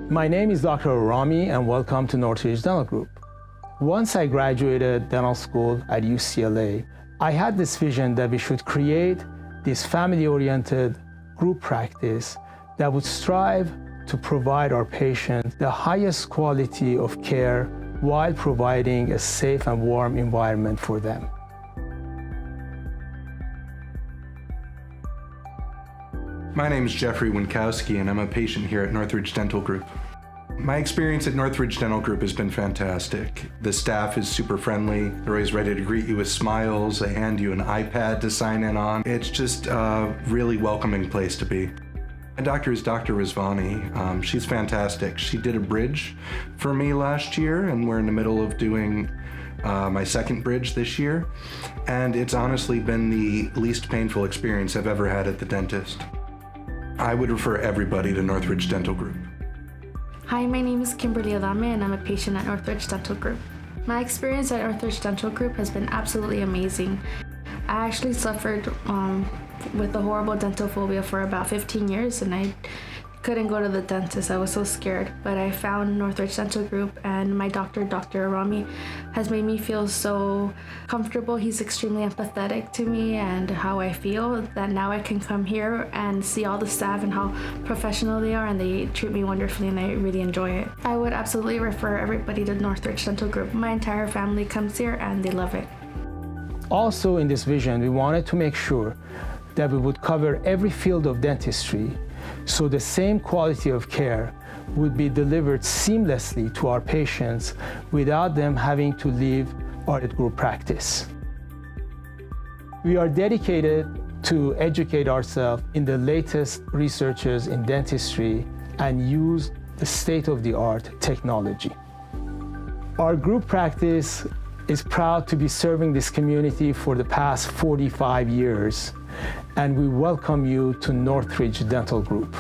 My name is Dr. Rami and welcome to Northridge Dental Group. Once I graduated dental school at UCLA, I had this vision that we should create this family-oriented group practice that would strive to provide our patients the highest quality of care while providing a safe and warm environment for them. My name is Jeffrey Winkowski, and I'm a patient here at Northridge Dental Group. My experience at Northridge Dental Group has been fantastic. The staff is super friendly. They're always ready to greet you with smiles. They hand you an iPad to sign in on. It's just a really welcoming place to be. My doctor is Dr. Rizvani. She's fantastic. She did a bridge for me last year, and we're in the middle of doing my second bridge this year. And it's honestly been the least painful experience I've ever had at the dentist. I would refer everybody to Northridge Dental Group. Hi, my name is Kimberly Adame and I'm a patient at Northridge Dental Group. My experience at Northridge Dental Group has been absolutely amazing. I actually suffered with a horrible dental phobia for about 15 years and I couldn't go to the dentist. I was so scared, but I found Northridge Dental Group and my doctor, Dr. Rami, has made me feel so comfortable. He's extremely empathetic to me and how I feel, that now I can come here and see all the staff and how professional they are, and they treat me wonderfully and I really enjoy it. I would absolutely refer everybody to Northridge Dental Group. My entire family comes here and they love it. Also in this vision, we wanted to make sure that we would cover every field of dentistry so the same quality of care would be delivered seamlessly to our patients without them having to leave our group practice. We are dedicated to educate ourselves in the latest researches in dentistry and use the state-of-the-art technology. Our group practice is proud to be serving this community for the past 45 years, and we welcome you to Northridge Dental Group.